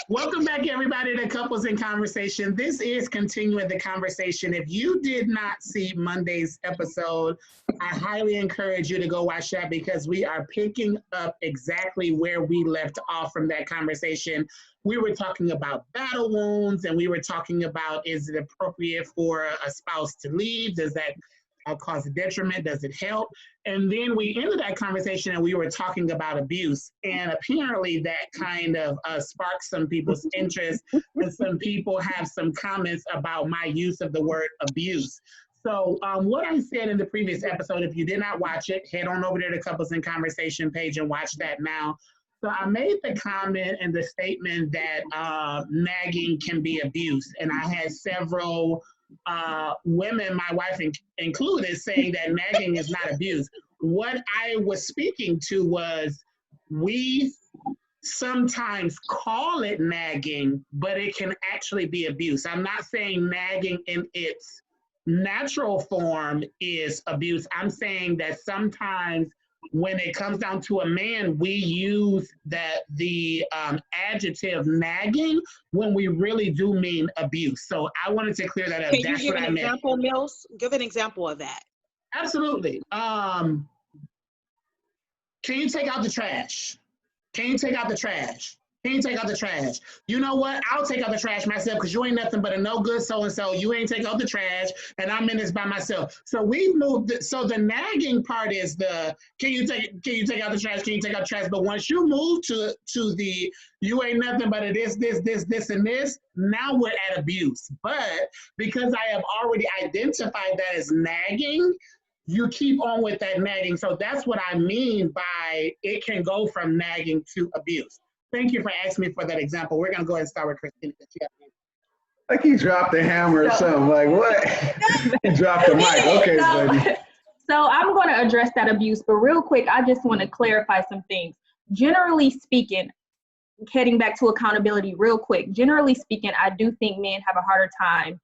Welcome back, everybody, to Couples in Conversation. This is continuing the conversation. If you did not see Monday's episode, I highly encourage you to go watch that because we are picking up exactly where we left off from that conversation. We were talking about battle wounds, and we were talking about, is it appropriate for a spouse to leave? Does that cause a detriment? Does it help? And then we ended that conversation and we were talking about abuse. And apparently that kind of sparked some people's interest, and some people have some comments about my use of the word abuse. So what I said in the previous episode, if you did not watch it, head on over to the Couples in Conversation page and watch that now. So I made the comment and the statement that nagging can be abuse. And I had several women, my wife included, saying that nagging is not abuse. What I was speaking to was, we sometimes call it nagging, but it can actually be abuse. I'm not saying nagging in its natural form is abuse. I'm saying that sometimes when it comes down to a man, we use the adjective nagging when we really do mean abuse. So I wanted to clear that up. Can you give an example, Mills? Give an example of that. Absolutely. Can you take out the trash? Can you take out the trash? Can you take out the trash? You know what? I'll take out the trash myself because you ain't nothing but a no good so-and-so. You ain't take out the trash and I'm in this by myself. So we moved. So the nagging part is the, can you take out the trash? Can you take out the trash? But once you move to the, you ain't nothing but a this, and this, now we're at abuse. But because I have already identified that as nagging, you keep on with that nagging. So that's what I mean by it can go from nagging to abuse. Thank you for asking me for that example. We're going to go ahead and start with Christina. Like he dropped the hammer or something. Like, what? He dropped the mic. Okay, buddy. So I'm going to address that abuse, but real quick, I just want to clarify some things. Generally speaking, heading back to accountability real quick, generally speaking, I do think men have a harder time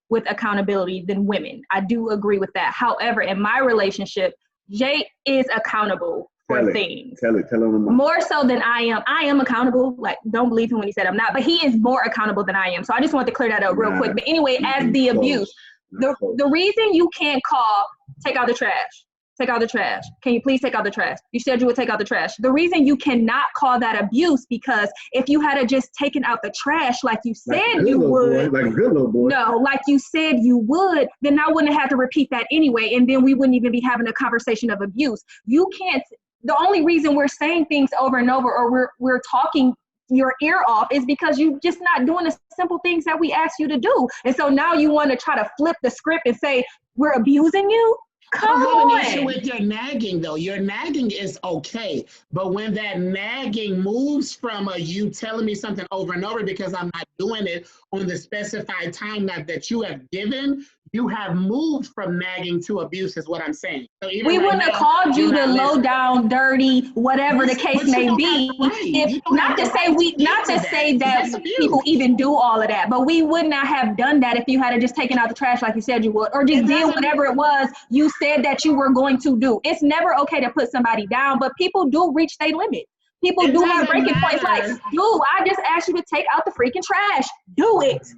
with accountability than women. I do agree with that. However, in my relationship, Jay is accountable for things. Tell him. More so than I am. I am accountable. Like, don't believe him when he said I'm not, but he is more accountable than I am. So I just want to clear that up real quick. But anyway, as the abuse, the reason you can't call, take out the trash. Take out the trash. Can you please take out the trash? You said you would take out the trash. The reason you cannot call that abuse, because if you had just taken out the trash like you said you would, like a good little boy. No, like you said you would, then I wouldn't have to repeat that anyway, and then we wouldn't even be having a conversation of abuse. You can't. The only reason we're saying things over and over, or we're talking your ear off, is because you're just not doing the simple things that we ask you to do. And so now you want to try to flip the script and say we're abusing you. Come on. An issue with your nagging, though. Your nagging is okay, but when that nagging moves from you telling me something over and over because I'm not doing it on the specified time that you have given, you have moved from nagging to abuse, is what I'm saying. So we wouldn't have called you the low down, dirty, whatever the case may be. If not to say that people even do all of that, but we would not have done that if you had just taken out the trash like you said you would, or just did whatever it was you said that you were going to do. It's never okay to put somebody down, but people do reach their limit. People do have breaking points like, dude, I just asked you to take out the freaking trash. Do it.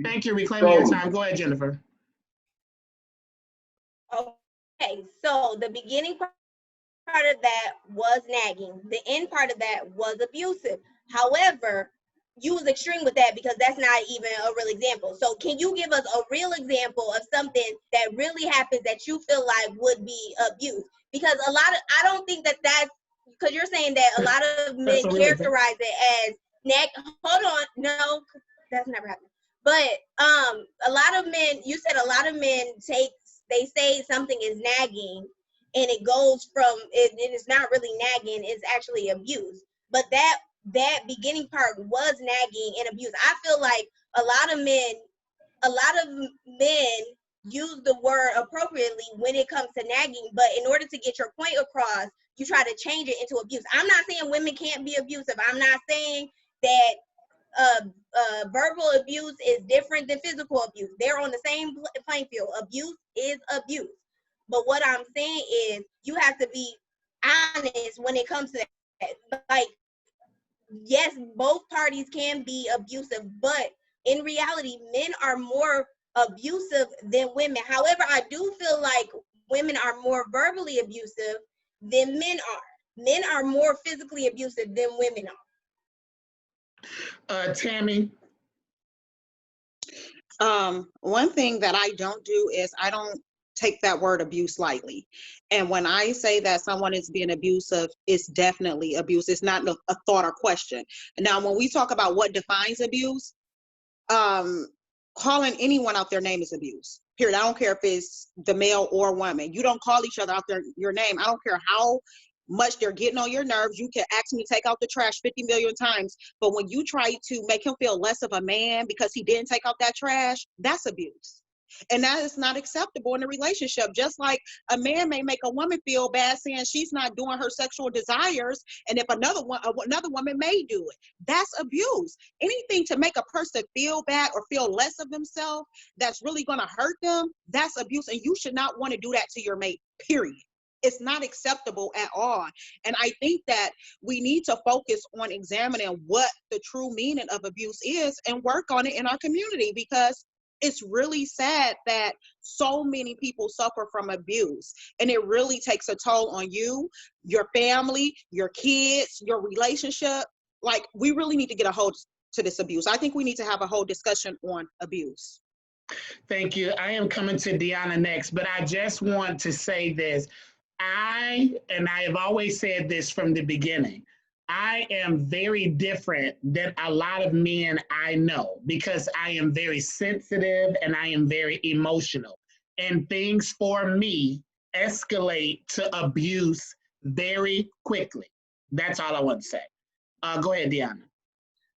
Thank you. Reclaiming your time. Go ahead, Jennifer. Okay, so the beginning part of that was nagging. The end part of that was abusive. However, you was extreme with that because that's not even a real example. So can you give us a real example of something that really happens that you feel like would be abuse? Because I don't think that's, because you're saying that a lot of men characterize it as nag. Hold on, no, that's never happened. But a lot of men, you said a lot of men they say something is nagging, and it goes from it's not really nagging, it's actually abuse. But that beginning part was nagging and abuse. I feel like a lot of men use the word appropriately when it comes to nagging, but in order to get your point across, you try to change it into abuse. I'm not saying women can't be abusive. I'm not saying that verbal abuse is different than physical abuse. They're on the same playing field. Abuse is abuse. But what I'm saying is you have to be honest when it comes to that. Like, yes, both parties can be abusive, but in reality, men are more abusive than women. However, I do feel like women are more verbally abusive than men are. Men are more physically abusive than women are. Tammy? One thing that I don't do is I don't take that word abuse lightly. And when I say that someone is being abusive, it's definitely abuse. It's not a thought or question. Now, when we talk about what defines abuse, calling anyone out their name is abuse. Period. I don't care if it's the male or woman. You don't call each other out your name. I don't care how much they're getting on your nerves. You can ask me to take out the trash 50 million times, but when you try to make him feel less of a man because he didn't take out that trash, that's abuse. And that is not acceptable in a relationship. Just like a man may make a woman feel bad saying she's not doing her sexual desires, and if another woman may do it, that's abuse. Anything to make a person feel bad or feel less of themselves that's really going to hurt them, that's abuse. And you should not want to do that to your mate, period. It's not acceptable at all. And I think that we need to focus on examining what the true meaning of abuse is and work on it in our community, because it's really sad that so many people suffer from abuse, and it really takes a toll on you, your family, your kids, your relationship. Like, we really need to get a hold to this abuse. I think we need to have a whole discussion on abuse. Thank you. I am coming to Deanna next, but I just want to say this. I have always said this from the beginning, I am very different than a lot of men I know because I am very sensitive and I am very emotional. And things for me escalate to abuse very quickly. That's all I want to say. Go ahead, Deanna.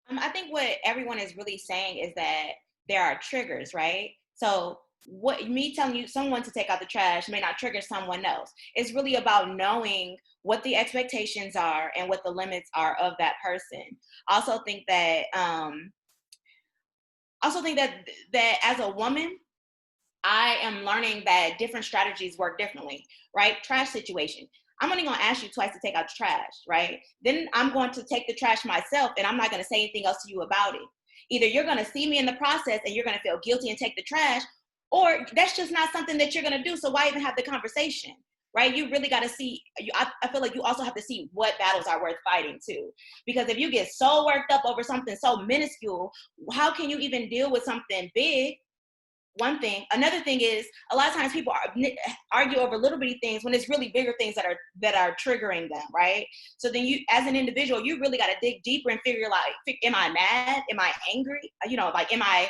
I think what everyone is really saying is that there are triggers, right? So what me telling you someone to take out the trash may not trigger someone else. It's really about knowing what the expectations are and what the limits are of that person. I also think that that as a woman, I am learning that different strategies work differently, right? Trash situation. I'm only going to ask you twice to take out the trash, right? Then I'm going to take the trash myself, and I'm not going to say anything else to you about it. Either you're going to see me in the process and you're going to feel guilty and take the trash, or that's just not something that you're going to do. So why even have the conversation, right? You really got to see, I feel like you also have to see what battles are worth fighting too. Because if you get so worked up over something so minuscule, how can you even deal with something big? One thing. Another thing is, a lot of times people argue over little bitty things when it's really bigger things that are triggering them, right? So then you, as an individual, you really got to dig deeper and figure like, am I mad? Am I angry? You know, like, am I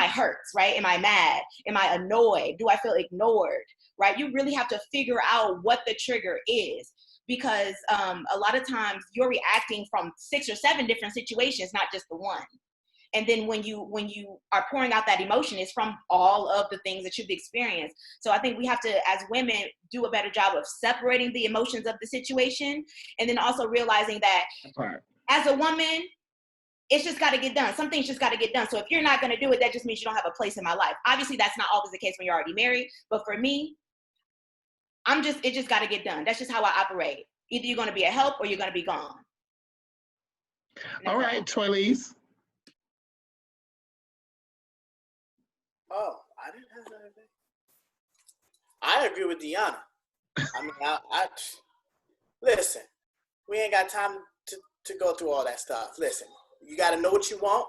hurt, right? Am I mad? Am I annoyed? Do I feel ignored, right? You really have to figure out what the trigger is, because a lot of times you're reacting from 6 or 7 different situations, not just the one. And then when you are pouring out that emotion, it's from all of the things that you've experienced. So I think we have to, as women, do a better job of separating the emotions of the situation, and then also realizing that as a woman, it's just got to get done. Some things just got to get done. So if you're not going to do it, that just means you don't have a place in my life. Obviously, that's not always the case when you're already married. But for me, it just got to get done. That's just how I operate. Either you're going to be a help or you're going to be gone. All right, Toylise. Oh, I didn't have anything. I agree with Deanna. I mean, I listen. We ain't got time to go through all that stuff. Listen, you got to know what you want,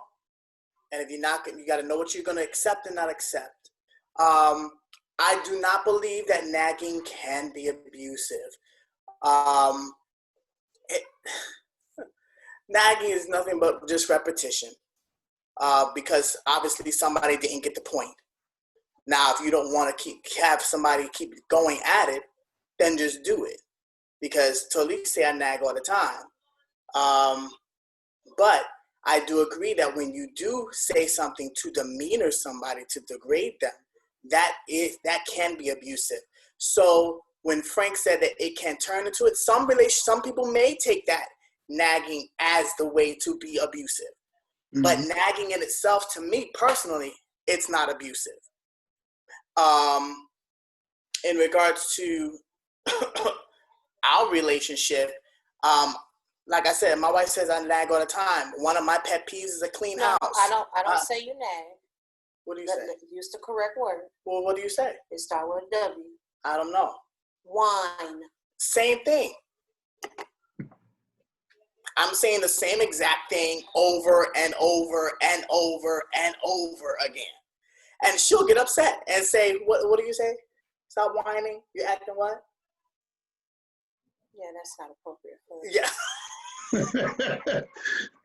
and if you're not, you got to know what you're going to accept and not accept. I do not believe that nagging can be abusive. Nagging is nothing but just repetition. Because obviously somebody didn't get the point. Now, if you don't want to have somebody keep going at it, then just do it. Because to at least say I nag all the time. But I do agree that when you do say something to demeanor somebody, to degrade them, that can be abusive. So when Frank said that it can turn into it, some people may take that nagging as the way to be abusive. Mm-hmm. But nagging in itself, to me personally, it's not abusive. In regards to our relationship, like I said, my wife says I nag all the time. One of my pet peeves is a clean No, house. I don't say you nag. What do you say? Use the correct word. Well, what do you say? It start with a W. I don't know. Whine. Same thing. I'm saying the same exact thing over and over and over and over again. And she'll get upset and say, what do you say? Stop whining. You're acting what? Yeah, that's not appropriate for us. Yeah.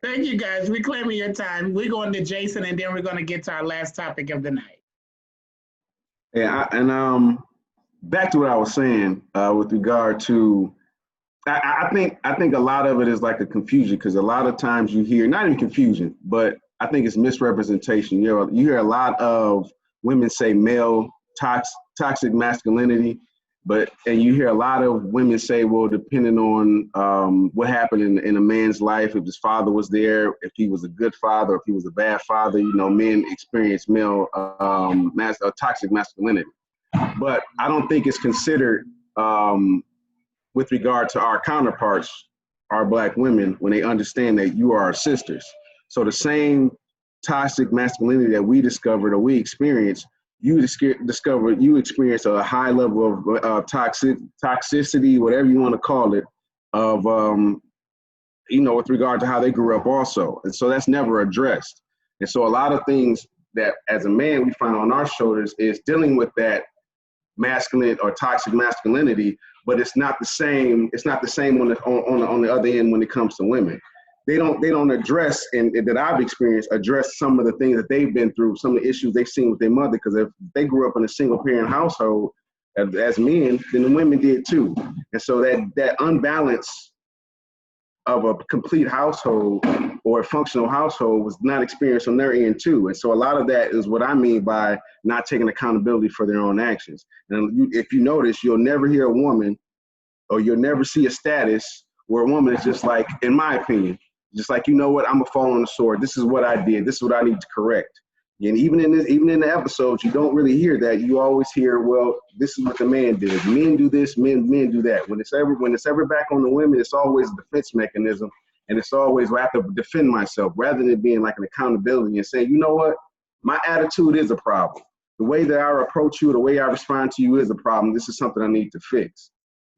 Thank you, guys. We're claiming your time. We're going to Jason, and then we're going to get to our last topic of the night. Yeah, back to what I was saying with regard to, I think a lot of it is like a confusion, because a lot of times you hear, not even confusion, but I think it's misrepresentation. You hear a lot of women say male toxic masculinity, and you hear a lot of women say, well, depending on what happened in a man's life, if his father was there, if he was a good father, if he was a bad father, men experience male toxic masculinity. But I don't think it's considered with regard to our counterparts, our Black women, when they understand that you are our sisters. So the same toxic masculinity that we discovered or we experienced, you experience a high level of toxicity, whatever you want to call it, of with regard to how they grew up also. And so that's never addressed. And so a lot of things that as a man we find on our shoulders is dealing with that masculine or toxic masculinity, but it's not the same. It's not the same on the other end when it comes to women. They don't address, and that I've experienced, address some of the things that they've been through, some of the issues they've seen with their mother. Because if they grew up in a single parent household as men, then the women did too. And so that unbalance of a complete household or a functional household was not experienced on their end too. And so a lot of that is what I mean by not taking accountability for their own actions. And if you notice, you'll never hear a woman, or you'll never see a status where a woman is just like, in my opinion, just like, you know what, I'm gonna fall on the sword. This is what I did. This is what I need to correct. And even in the episodes, you don't really hear that. You always hear, well, this is what the man did. Men do this, men do that. When it's ever back on the women, it's always a defense mechanism, and it's always I have to defend myself rather than being like an accountability and saying, you know what, my attitude is a problem. The way that I approach you, the way I respond to you is a problem. This is something I need to fix.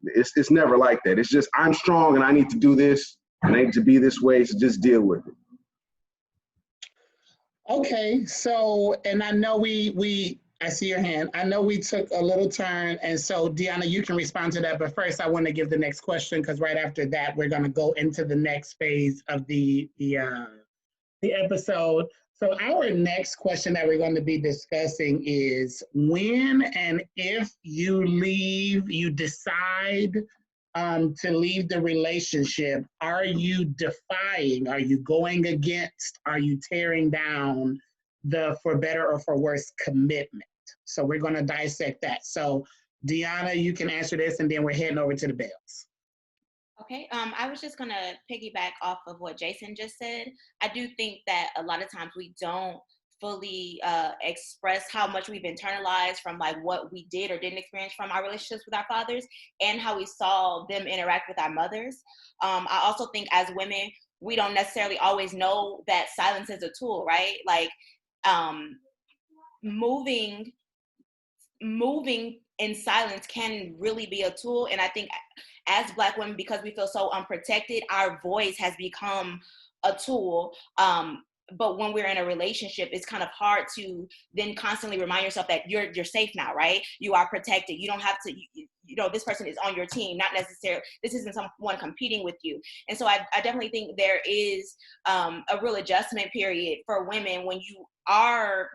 It's never like that. It's just, I'm strong and I need to do this and I need to be this way, so just deal with it. Okay, so, and I know I see your hand. I know we took a little turn, and so Deanna, you can respond to that, but first I want to give the next question, because right after that, we're going to go into the next phase of the episode. So our next question that we're going to be discussing is, when and if you decide to leave the relationship, are you defying, are you going against, are you tearing down the for better or for worse commitment? So we're going to dissect that. So Deanna, you can answer this, and then we're heading over to the Bells. Okay, I was just going to piggyback off of what Jason just said. I do think that a lot of times we don't fully express how much we've internalized from like what we did or didn't experience from our relationships with our fathers, and how we saw them interact with our mothers. I also think as women, we don't necessarily always know that silence is a tool, right? Like moving in silence can really be a tool. And I think as Black women, because we feel so unprotected, our voice has become a tool. But when we're in a relationship, it's kind of hard to then constantly remind yourself that you're safe now, right? You are protected. You don't have to, this person is on your team, not necessarily, this isn't someone competing with you. And so I definitely think there is a real adjustment period for women when you are,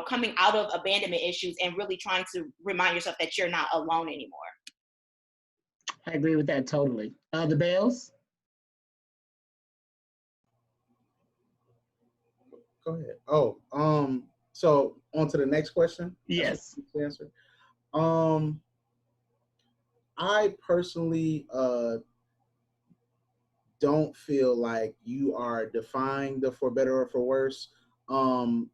coming out of abandonment issues and really trying to remind yourself that you're not alone anymore. I agree with that totally. The Bells? Go ahead. Oh, so on to the next question? Yes. Answer. I personally don't feel like you are defying the for better or for worse. And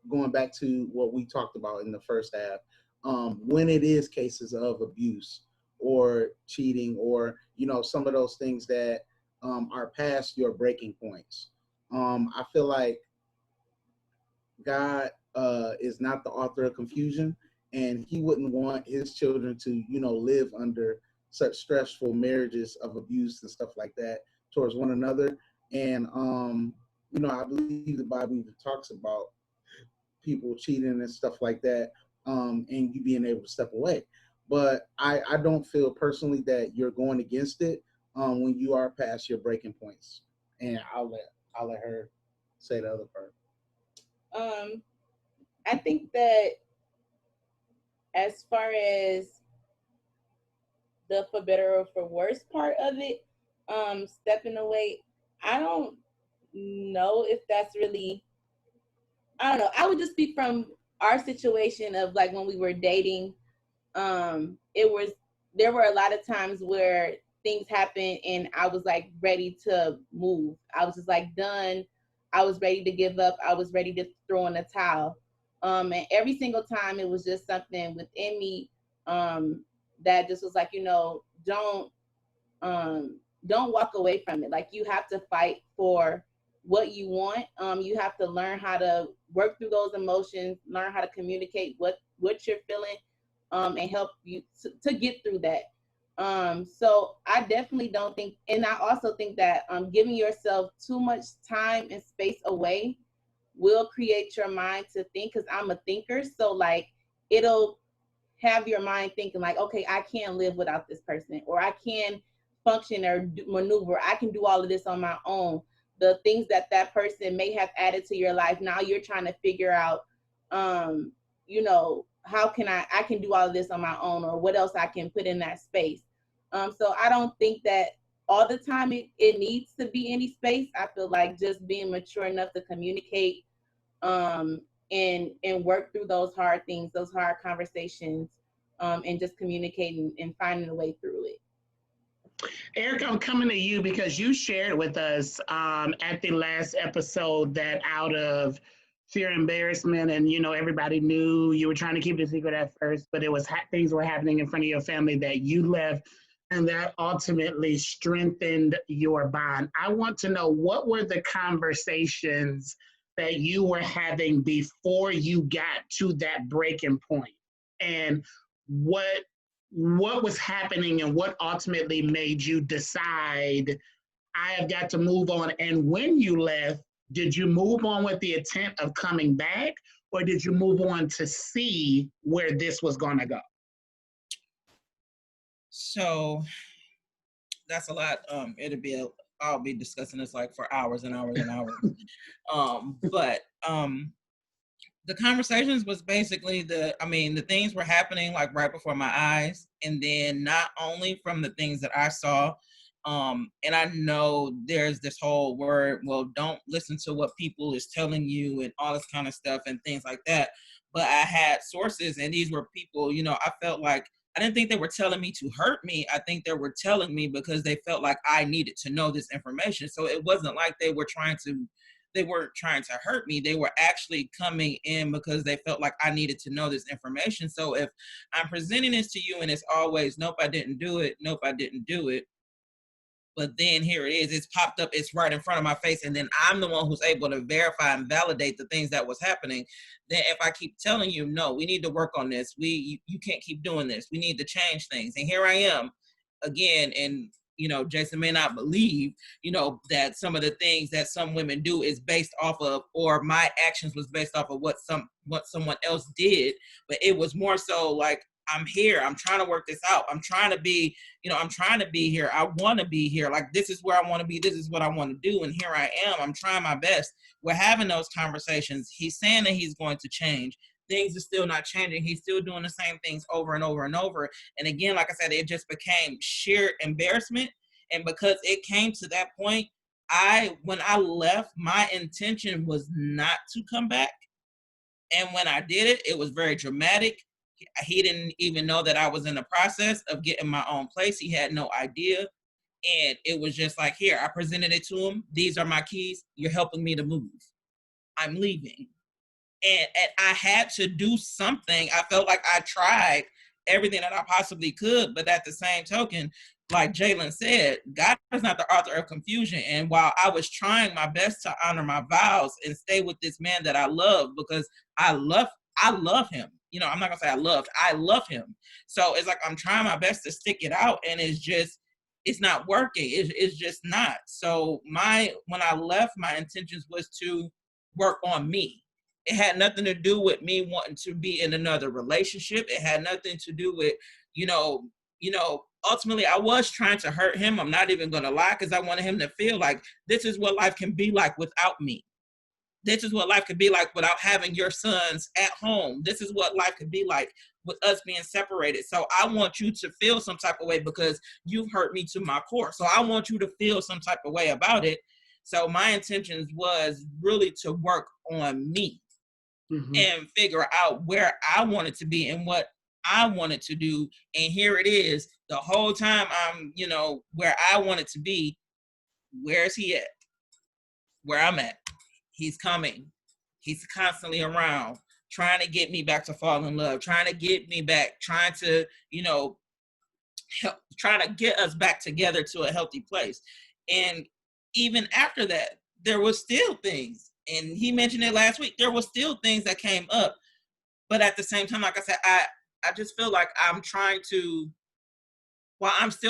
going back to what we talked about in the first half, when it is cases of abuse or cheating or, some of those things that are past your breaking points. I feel like God is not the author of confusion, and he wouldn't want his children to, live under such stressful marriages of abuse and stuff like that towards one another. And, I believe the Bible even talks about people cheating and stuff like that, and you being able to step away. But I don't feel personally that you're going against it when you are past your breaking points. And I'll let her say the other part. I think that as far as the for better or for worse part of it, stepping away, I don't know if that's really, I don't know. I would just speak from our situation of like when we were dating. There were a lot of times where things happened and I was like ready to move. I was just like done. I was ready to give up. I was ready to throw in the towel. And every single time it was just something within me that just was like, don't walk away from it. Like, you have to fight for what you want. You have to learn how to work through those emotions, learn how to communicate what you're feeling, and help you to get through that. So I definitely don't think, and I also think that giving yourself too much time and space away will create your mind to think, because I'm a thinker. So like, it'll have your mind thinking like, okay, I can't live without this person, or I can function or maneuver. I can do all of this on my own. The things that person may have added to your life, now you're trying to figure out, how can I can do all of this on my own, or what else I can put in that space. So I don't think that all the time it needs to be any space. I feel like just being mature enough to communicate and work through those hard things, those hard conversations, and just communicating and finding a way through it. Eric, I'm coming to you because you shared with us at the last episode that out of fear, embarrassment, and everybody knew you were trying to keep it a secret at first, but it was things were happening in front of your family that you left, and that ultimately strengthened your bond. I want to know, what were the conversations that you were having before you got to that breaking point, and what was happening, and what ultimately made you decide, I have got to move on? And when you left, did you move on with the intent of coming back, or did you move on to see where this was going to go? So that's a lot. I'll be discussing this like for hours and hours and hours. But the conversations was basically the things were happening like right before my eyes. And then not only from the things that I saw, and I know there's this whole word, well, don't listen to what people is telling you and all this kind of stuff and things like that. But I had sources, and these were people, I felt like, I didn't think they were telling me to hurt me. I think they were telling me because they felt like I needed to know this information. So it wasn't like they weren't trying to hurt me. They were actually coming in because they felt like I needed to know this information. So if I'm presenting this to you and it's always, nope, I didn't do it. Nope, I didn't do it. But then here it is, it's popped up, it's right in front of my face. And then I'm the one who's able to verify and validate the things that was happening. Then if I keep telling you, no, we need to work on this. You can't keep doing this. We need to change things. And here I am again. And, Jason may not believe, that some of the things that some women do is based off of, or my actions was based off of what someone else did. But it was more so like, I'm here. I'm trying to work this out. I'm trying to be, I'm trying to be here. I want to be here. Like, this is where I want to be. This is what I want to do. And here I am. I'm trying my best. We're having those conversations. He's saying that he's going to change. Things are still not changing. He's still doing the same things over and over and over. And again, like I said, it just became sheer embarrassment. And because it came to that point, when I left, my intention was not to come back. And when I did it, it was very dramatic. He didn't even know that I was in the process of getting my own place. He had no idea. And it was just like, here, I presented it to him. These are my keys. You're helping me to move. I'm leaving. And I had to do something. I felt like I tried everything that I possibly could. But at the same token, like Jalen said, God is not the author of confusion. And while I was trying my best to honor my vows and stay with this man that I love, because I love him. You know, I'm not gonna say I love him. So it's like I'm trying my best to stick it out, and it's not working. It's just not. So when I left, my intentions was to work on me. It had nothing to do with me wanting to be in another relationship. It had nothing to do with, ultimately I was trying to hurt him. I'm not even gonna lie, because I wanted him to feel like this is what life can be like without me. This is what life could be like without having your sons at home. This is what life could be like with us being separated. So I want you to feel some type of way because you've hurt me to my core. So I want you to feel some type of way about it. So my intentions was really to work on me and figure out where I wanted to be and what I wanted to do. And here it is. The whole time I'm, where I wanted to be. Where's he at? Where I'm at. He's coming. He's constantly around, trying to get me back to fall in love, trying to get me back, trying to, trying to get us back together to a healthy place. And even after that, there was still things, and he mentioned it last week, there was still things that came up. But at the same time, like I said, I just feel like I'm still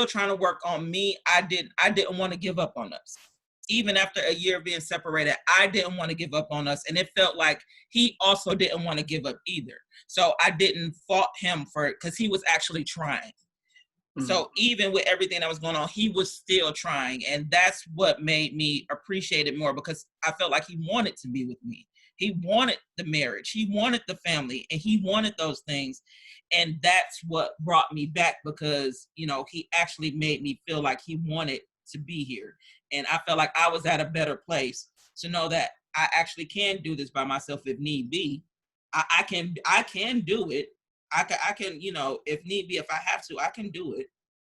trying to work on me, I didn't want to give up on us. Even after a year of being separated, I didn't want to give up on us. And it felt like he also didn't want to give up either. So I didn't fault him for it because he was actually trying. So even with everything that was going on, he was still trying. And that's what made me appreciate it more, because I felt like he wanted to be with me. He wanted the marriage. He wanted the family, and he wanted those things. And that's what brought me back, because, he actually made me feel like he wanted to be here. And I felt like I was at a better place to know that I actually can do this by myself if need be. I can do it. I can, if need be, if I have to, I can do it.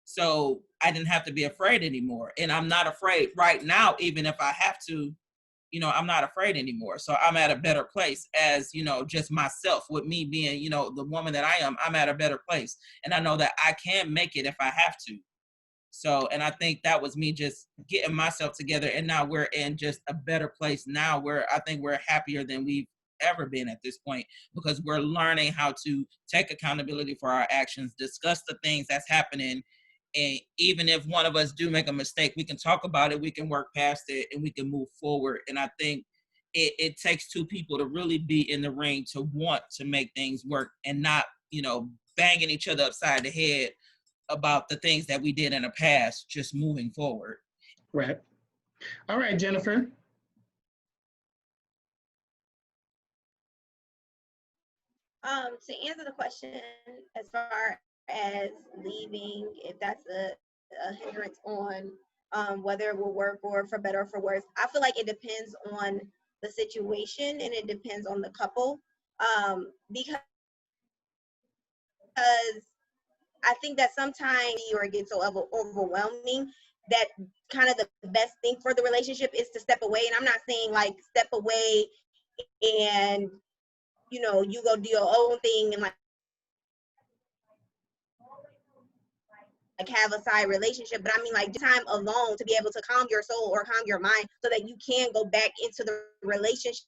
So I didn't have to be afraid anymore. And I'm not afraid right now, even if I have to, I'm not afraid anymore. So I'm at a better place as, just myself, with me being, the woman that I am, I'm at a better place. And I know that I can make it if I have to. So, and I think that was me just getting myself together. And now we're in just a better place now, where I think we're happier than we've ever been at this point, because we're learning how to take accountability for our actions, discuss the things that's happening. And even if one of us do make a mistake, we can talk about it, we can work past it, and we can move forward. And I think it takes two people to really be in the ring to want to make things work, and not, banging each other upside the head about the things that we did in the past, just moving forward. Right. All right, Jennifer. To answer the question, as far as leaving, if that's a hindrance on whether it will work or for better or for worse, I feel like it depends on the situation and it depends on the couple. Because I think that sometimes it gets so overwhelming that kind of the best thing for the relationship is to step away. And I'm not saying like step away and, you go do your own thing and like have a side relationship, but I mean like time alone to be able to calm your soul or calm your mind so that you can go back into the relationship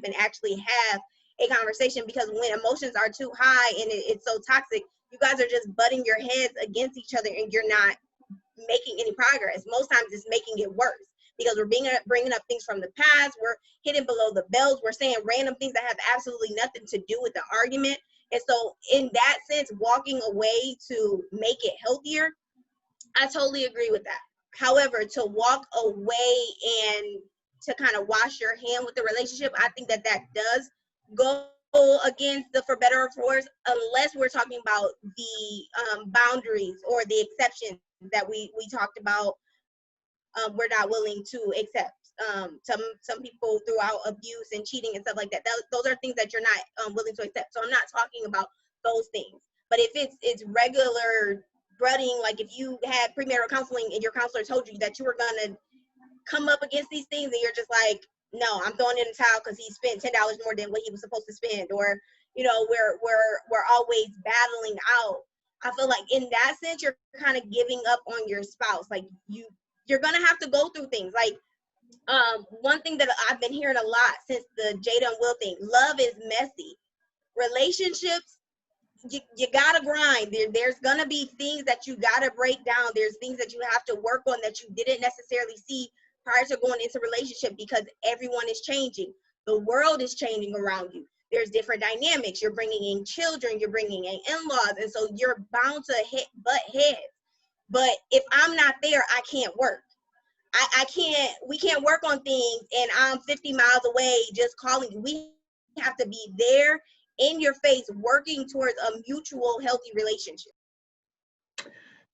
and actually have a conversation. Because when emotions are too high and it's so toxic, you guys are just butting your heads against each other and you're not making any progress. Most times it's making it worse, because we're bringing up things from the past, we're hitting below the belt, we're saying random things that have absolutely nothing to do with the argument. And so in that sense, walking away to make it healthier, I totally agree with that. However, to walk away and to kind of wash your hand with the relationship, I think that does go against the for better or for worse, unless we're talking about the boundaries or the exceptions that we talked about. We're not willing to accept. Some people throughout abuse and cheating and stuff like that. Those are things that you're not willing to accept. So I'm not talking about those things. But if it's regular budding, like if you had premarital counseling and your counselor told you that you were gonna come up against these things and you're just like, no, I'm throwing in the towel because he spent $10 more than what he was supposed to spend, or we're always battling out I feel like in that sense, you're kind of giving up on your spouse. Like you're gonna have to go through things. Like one thing that I've been hearing a lot since the Jada and Will thing, love is messy. Relationships, you gotta grind. There's gonna be things that you gotta break down. There's things that you have to work on that you didn't necessarily see prior to going into a relationship, because everyone is changing. The world is changing around you. There's different dynamics. You're bringing in children, you're bringing in in-laws, and so you're bound to butt heads. But if I'm not there, I can't work. We can't work on things and I'm 50 miles away just calling you. We have to be there in your face, working towards a mutual healthy relationship.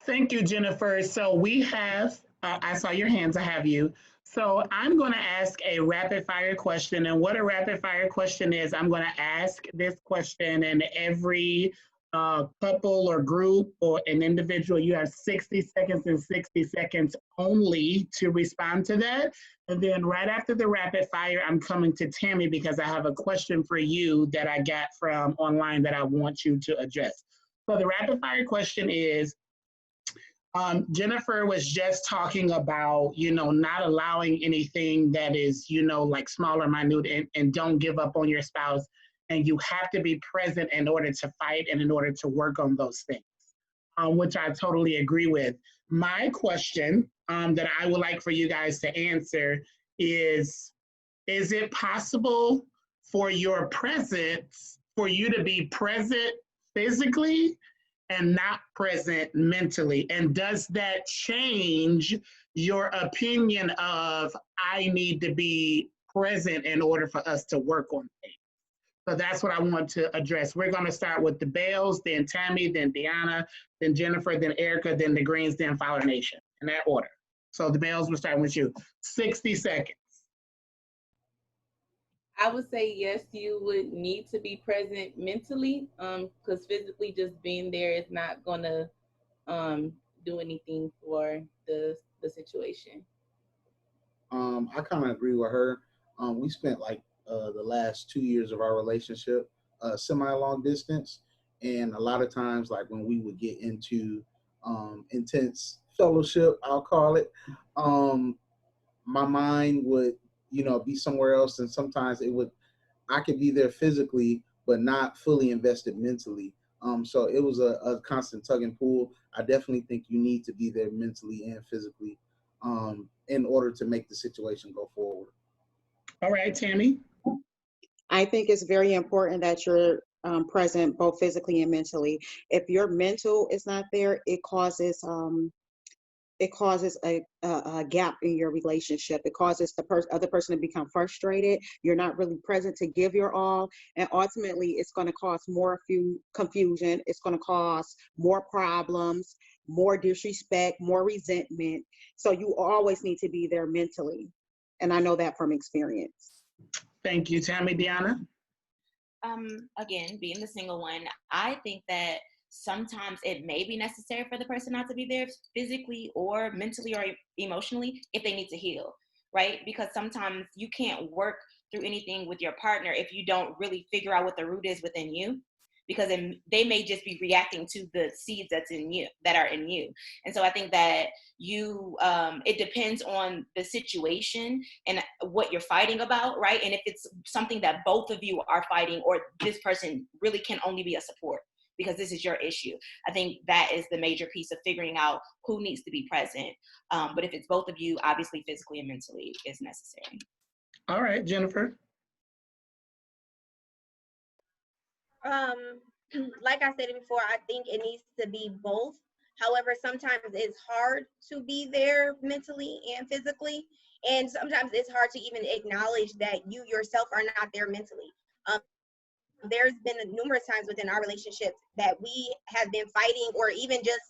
Thank you, Jennifer. So we have, I saw your hands, I have you. So I'm going to ask a rapid fire question. And what a rapid fire question is, I'm going to ask this question, and every couple or group or an individual, you have 60 seconds and 60 seconds only to respond to that. And then right after the rapid fire, I'm coming to Tammy because I have a question for you that I got from online that I want you to address. So the rapid fire question is, Jennifer was just talking about, not allowing anything that is, like small or minute, and don't give up on your spouse. And you have to be present in order to fight and in order to work on those things, which I totally agree with. My question that I would like for you guys to answer is it possible for your presence, for you to be present physically and not present mentally? And does that change your opinion of, I need to be present in order for us to work on things? So that's what I want to address. We're going to start with the Bells, then Tammy, then Deanna, then Jennifer, then Erica, then the Greens, then Fowler Nation, in that order. So the Bells, we're starting with you. 60 seconds. I would say yes, you would need to be present mentally, because physically just being there is not going to do anything for the situation. I kind of agree with her. We spent the last 2 years of our relationship semi-long distance, and a lot of times, like when we would get into intense fellowship, I'll call it, my mind would be somewhere else, and sometimes I could be there physically but not fully invested mentally. So it was a constant tug and pull. I definitely think you need to be there mentally and physically in order to make the situation go forward. All right, Tammy. I think it's very important that you're present both physically and mentally. If your mental is not there, it causes a gap in your relationship. It causes the other person to become frustrated. You're not really present to give your all. And ultimately, it's going to cause more confusion. It's going to cause more problems, more disrespect, more resentment. So you always need to be there mentally. And I know that from experience. Thank you, Tammy. Deanna? Again, being the single one, I think that sometimes it may be necessary for the person not to be there physically or mentally or emotionally if they need to heal, right? Because sometimes you can't work through anything with your partner if you don't really figure out what the root is within you, because they may just be reacting to the seeds that are in you. And so I think that it depends on the situation and what you're fighting about, right? And if it's something that both of you are fighting, or this person really can only be a support because this is your issue, I think that is the major piece of figuring out who needs to be present. But if it's both of you, obviously physically and mentally is necessary. All right, Jennifer. Like I said it before, I think it needs to be both. However, sometimes it's hard to be there mentally and physically. And sometimes it's hard to even acknowledge that you yourself are not there mentally. There's been numerous times within our relationships that we have been fighting or even just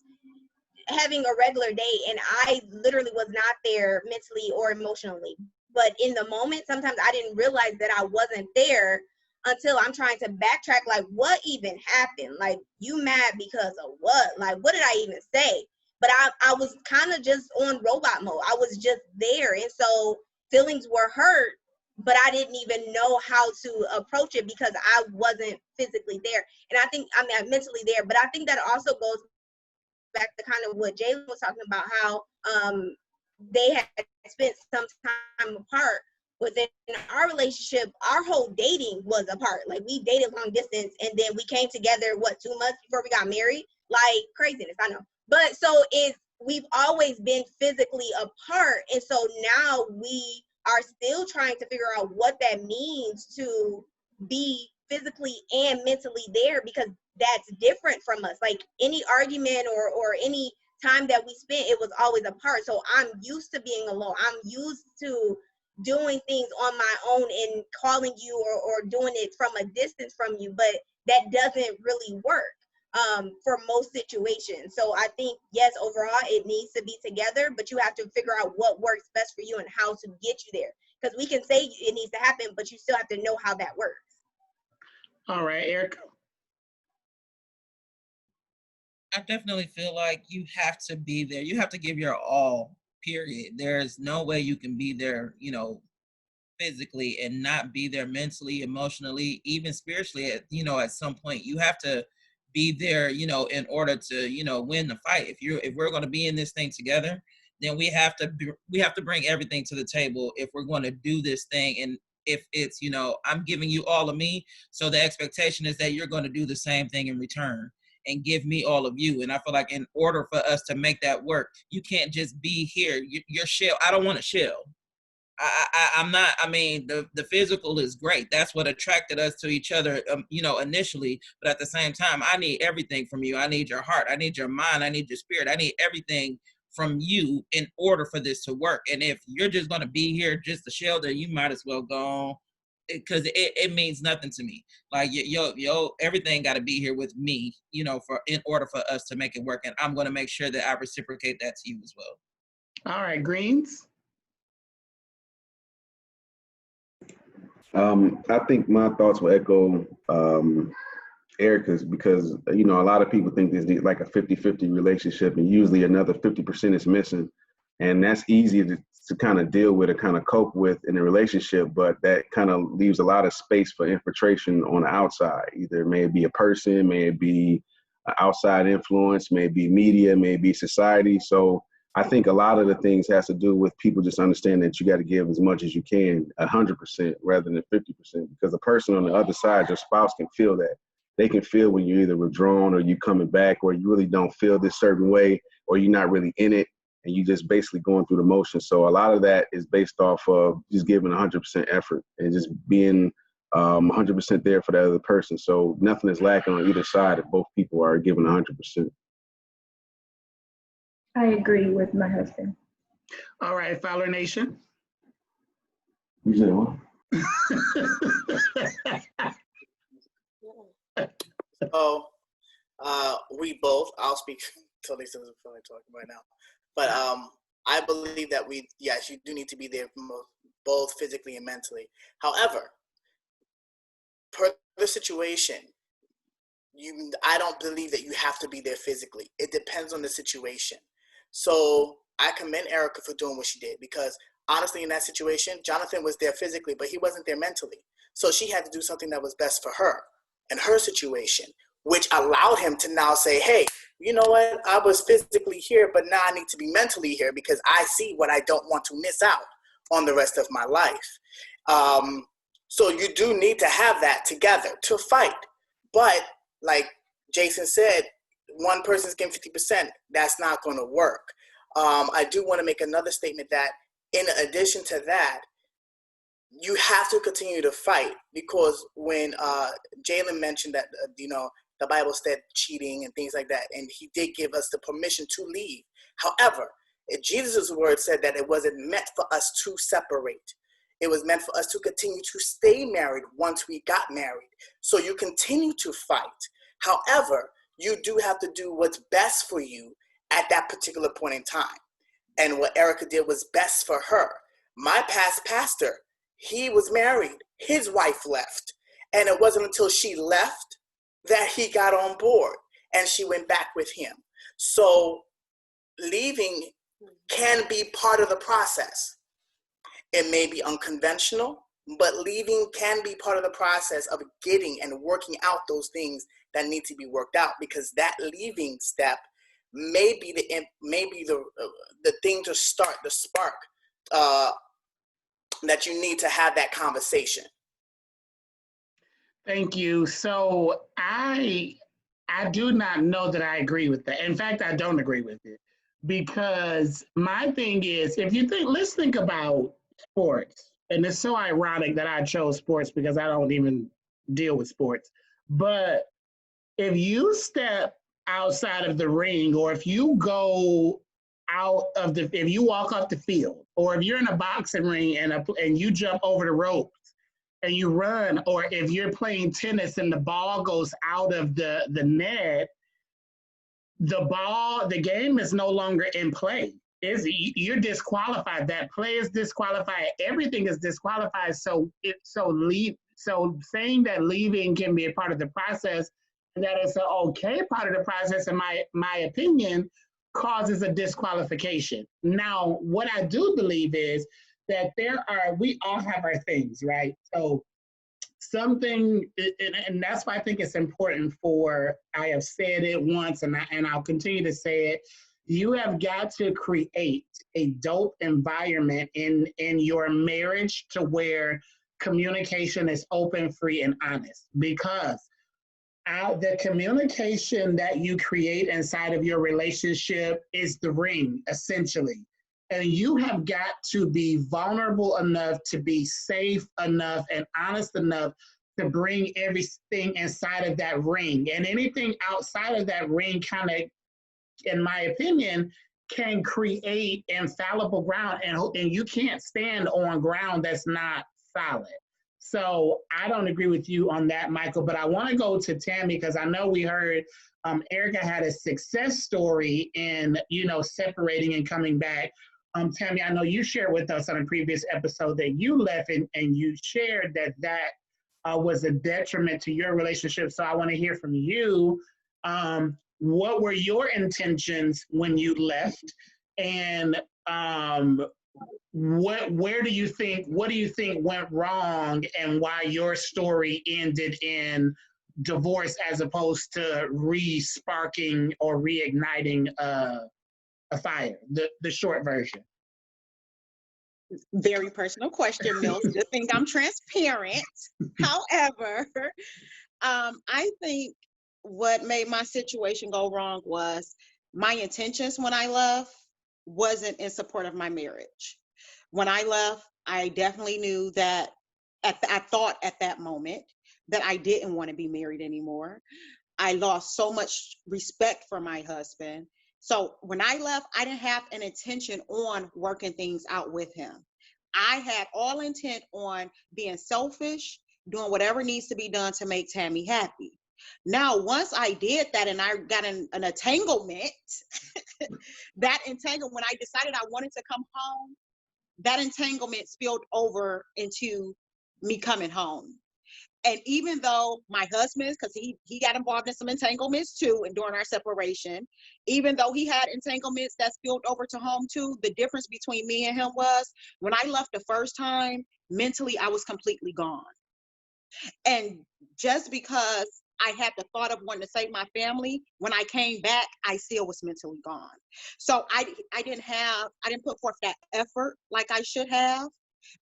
having a regular day, and I literally was not there mentally or emotionally. But in the moment, sometimes I didn't realize that I wasn't there until I'm trying to backtrack, like, what even happened? Like, you mad because of what? Like, what did I even say? But I was kind of just on robot mode. I was just there. And so feelings were hurt, but I didn't even know how to approach it because I wasn't physically there. And I think, I mean, I'm mentally there, but I think that also goes back to kind of what Jalen was talking about, how they had spent some time apart. Within our relationship, our whole dating was apart. Like, we dated long distance, and then we came together, 2 months before we got married? Like, craziness, I know. But so we've always been physically apart. And so now we are still trying to figure out what that means to be physically and mentally there, because that's different from us. Like, any argument or any time that we spent, it was always apart. So I'm used to being alone. I'm used to doing things on my own and calling you or doing it from a distance from you, but that doesn't really work for most situations. So I think, yes, overall it needs to be together, but you have to figure out what works best for you and how to get you there. Because we can say it needs to happen, but you still have to know how that works. All right, Erica. I definitely feel like you have to be there. You have to give your all, period. There's no way you can be there, physically and not be there mentally, emotionally, even spiritually. At some point you have to be there, in order to, win the fight. If we're going to be in this thing together, then we have to bring everything to the table if we're going to do this thing. And if it's, I'm giving you all of me, so the expectation is that you're going to do the same thing in return and give me all of you. And I feel like in order for us to make that work, you can't just be here. Your shell, I don't want a shell. I'm not, the physical is great. That's what attracted us to each other, initially. But at the same time, I need everything from you. I need your heart. I need your mind. I need your spirit. I need everything from you in order for this to work. And if you're just going to be here, just a shell, then you might as well go on, because it means nothing to me. Like, everything got to be here with me, in order for us to make it work. And I'm going to make sure that I reciprocate that to you as well. All right, Greens. I think my thoughts will echo Erica's, because, a lot of people think there's like a 50-50 relationship, and usually another 50% is missing. And that's easy to kind of deal with or kind of cope with in a relationship, but that kind of leaves a lot of space for infiltration on the outside. Either it may be a person, may it be an outside influence, may it be media, may it be society. So I think a lot of the things has to do with people just understanding that you got to give as much as you can, 100% rather than 50%, because the person on the other side, your spouse, can feel that. They can feel when you're either withdrawn or you coming back, or you really don't feel this certain way, or you're not really in it, and you just basically going through the motions. So a lot of that is based off of just giving 100% effort and just being 100% there for the other person. So nothing is lacking on either side if both people are giving 100%. I agree with my husband. All right, Fowler Nation. You said what? So, we both, I'll speak to Lisa before I talk right now, but I believe that yes, you do need to be there both physically and mentally. However, per the situation, I don't believe that you have to be there physically. It depends on the situation. So I commend Erica for doing what she did, because honestly, in that situation, Jonathan was there physically, but he wasn't there mentally. So she had to do something that was best for her and her situation, which allowed him to now say, hey, you know what? I was physically here, but now I need to be mentally here, because I see what I don't want to miss out on the rest of my life. So you do need to have that together to fight. But like Jason said, one person's getting 50%. That's not going to work. I do want to make another statement that in addition to that, you have to continue to fight, because when Jalen mentioned that, the Bible said cheating and things like that, and he did give us the permission to leave. However, Jesus' word said that it wasn't meant for us to separate. It was meant for us to continue to stay married once we got married. So you continue to fight. However, you do have to do what's best for you at that particular point in time. And what Erica did was best for her. My past pastor, he was married. His wife left. And it wasn't until she left that he got on board and she went back with him. So leaving can be part of the process. It may be unconventional. but leaving can be part of the process of getting and working out those things that need to be worked out, because that leaving step may be the thing to start the spark that you need to have that conversation. Thank you. So I do not know that I agree with that. In fact, I don't agree with it, because my thing is, if you think, let's think about sports. And it's so ironic that I chose sports because I don't even deal with sports. But if you step outside of the ring, or if you go if you walk off the field, or if you're in a boxing ring and you jump over the ropes and you run, or if you're playing tennis and the ball goes out of the net, the game is no longer in play. You're disqualified. That play is disqualified. Everything is disqualified. So saying that leaving can be a part of the process, and that it's an okay part of the process, in my opinion, causes a disqualification. Now, what I do believe is that we all have our things, right? So something, and that's why I think it's important I have said it once, and I'll continue to say it. You have got to create a dope environment in your marriage to where communication is open, free, and honest. Because the communication that you create inside of your relationship is the ring, essentially. And you have got to be vulnerable enough, to be safe enough and honest enough to bring everything inside of that ring. And anything outside of that ring kind of, in my opinion, can create infallible ground, and you can't stand on ground that's not solid. So I don't agree with you on that, Michael, but I want to go to Tammy, because I know we heard Erica had a success story in, separating and coming back. Tammy, I know you shared with us on a previous episode that you left and you shared that was a detriment to your relationship. So I want to hear from you. What were your intentions when you left? And what do you think went wrong, and why your story ended in divorce as opposed to re-sparking or reigniting a fire? The short version. Very personal question, Mills. Good thing I'm transparent. However, I think what made my situation go wrong was my intentions when I left wasn't in support of my marriage. When I left, I definitely knew that I thought at that moment that I didn't want to be married anymore. I lost so much respect for my husband. So when I left, I didn't have an intention on working things out with him. I had all intent on being selfish, doing whatever needs to be done to make Tammy happy. Now, once I did that and I got an entanglement, when I decided I wanted to come home, that entanglement spilled over into me coming home. And even though my husband, because he got involved in some entanglements too, and during our separation, even though he had entanglements that spilled over to home too, the difference between me and him was when I left the first time, mentally, I was completely gone. And just because I had the thought of wanting to save my family, when I came back, I still was mentally gone. So I didn't put forth that effort like I should have,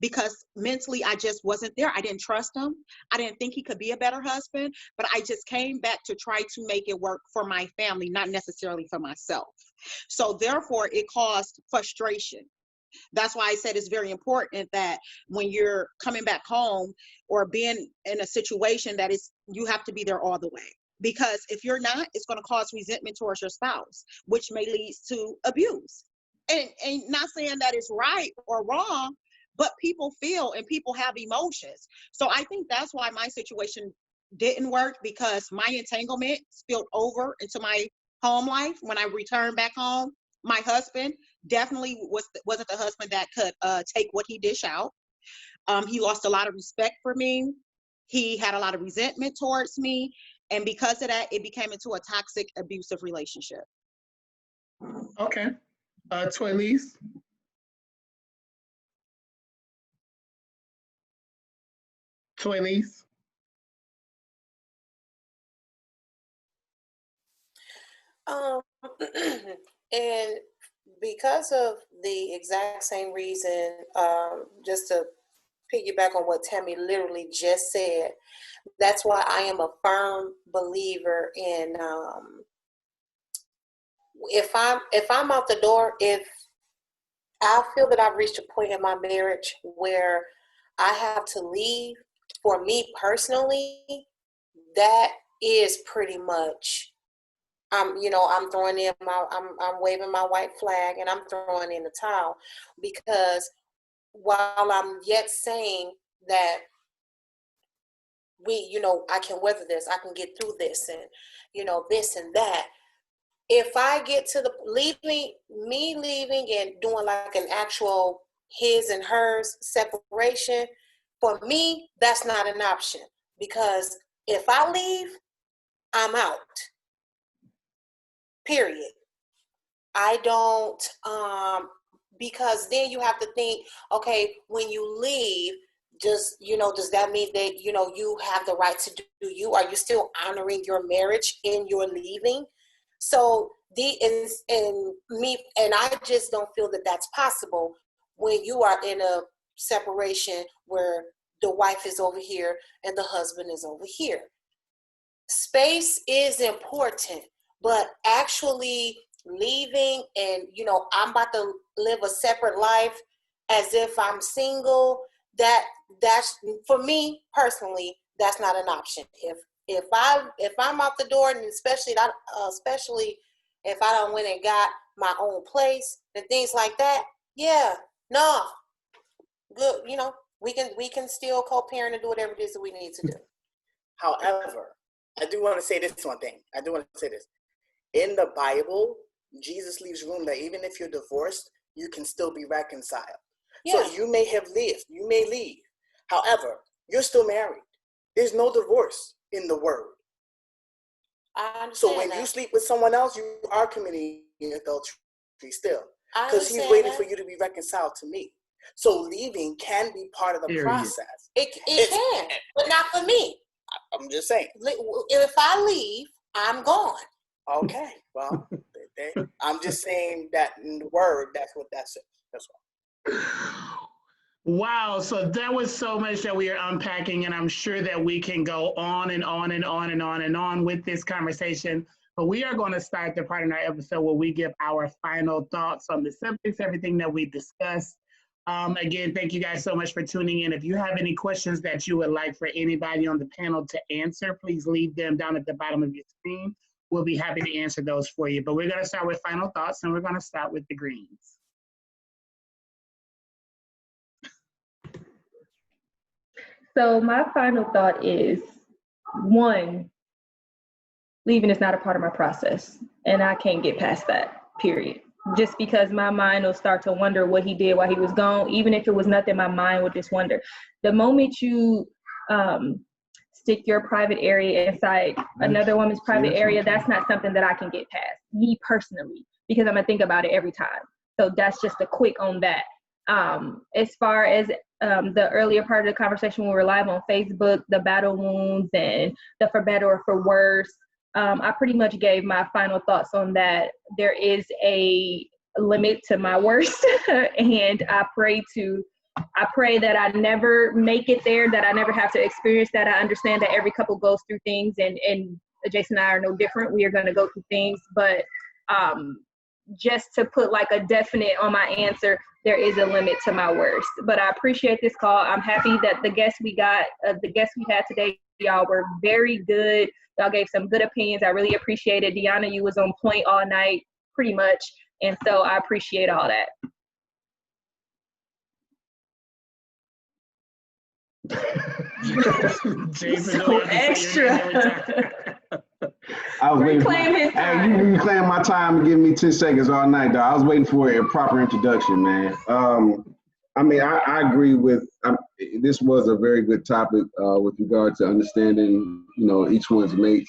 because mentally I just wasn't there. I didn't trust him. I didn't think he could be a better husband, but I just came back to try to make it work for my family, not necessarily for myself. So therefore it caused frustration. That's why I said it's very important that when you're coming back home or being in a situation that you have to be there all the way. Because if you're not, it's going to cause resentment towards your spouse, which may lead to abuse. And not saying that it's right or wrong, but people feel and people have emotions. So I think that's why my situation didn't work, because my entanglement spilled over into my home life. When I returned back home, my husband definitely wasn't the husband that could take what he dish out. He lost a lot of respect for me. He had a lot of resentment towards me. And because of that, it became into a toxic, abusive relationship. Okay. Toylise? Toylise? And because of the exact same reason, just to piggyback on what Tammy literally just said, that's why I am a firm believer in if I'm out the door, if I feel that I've reached a point in my marriage where I have to leave, for me personally, that is pretty much, I'm throwing in I'm waving my white flag and I'm throwing in the towel, because while I'm yet saying that I can weather this, I can get through this, and this and that, if I get to the leaving and doing like an actual his and hers separation, for me, that's not an option, because if I leave, I'm out. Period. I don't, because then you have to think, okay, when you leave, does that mean that, you have the right to do you? Are you still honoring your marriage in your leaving? So I just don't feel that that's possible when you are in a separation where the wife is over here and the husband is over here. Space is important, but actually leaving and, I'm about to live a separate life as if I'm single, that's for me personally, that's not an option. If I'm out the door, and especially if I don't went and got my own place and things like that, good, we can still co-parent and do whatever it is that we need to do. However, I do want to say this one thing. In the Bible, Jesus leaves room that even if you're divorced, you can still be reconciled. Yeah. So you may leave. However, you're still married. There's no divorce in the word. I understand. So when you sleep with someone else, you are committing adultery still. Because he's waiting for you to be reconciled to me. So leaving can be part of the process. It can, but not for me. I'm just saying. If I leave, I'm gone. Okay, well, I'm just saying that in the word, that's what that says. That's all. Wow, so that was so much that we are unpacking, and I'm sure that we can go on and on and on and on and on with this conversation. But we are going to start the part in our episode where we give our final thoughts on the subjects, everything that we discussed. Again, thank you guys so much for tuning in. If you have any questions that you would like for anybody on the panel to answer, please leave them down at the bottom of your screen. We'll be happy to answer those for you. But we're going to start with final thoughts, and we're going to start with the Greens. So my final thought is, one, leaving is not a part of my process, and I can't get past that, period. Just because my mind will start to wonder what he did while he was gone. Even if it was nothing, my mind would just wonder. The moment you stick your private area inside another woman's private area, that's not something that I can get past, me personally, because I'm gonna think about it every time. So that's just a quick on that. As far as the earlier part of the conversation when we were live on Facebook, the battle wounds and the for better or for worse, I pretty much gave my final thoughts on that. There is a limit to my worst, and I pray that I never make it there, that I never have to experience that. I understand that every couple goes through things, and Jason and I are no different. We are going to go through things, but just to put like a definite on my answer, there is a limit to my worst. But I appreciate this call. I'm happy that the guests we had today, y'all were very good. Y'all gave some good opinions. I really appreciate it. Deanna, you was on point all night, pretty much. And so I appreciate all that. Jason, so extra. I was waiting Reclaim his time. You reclaim my time and give me 10 seconds all night, though. I was waiting for a proper introduction, man. I agree with, this was a very good topic with regard to understanding, each one's mate.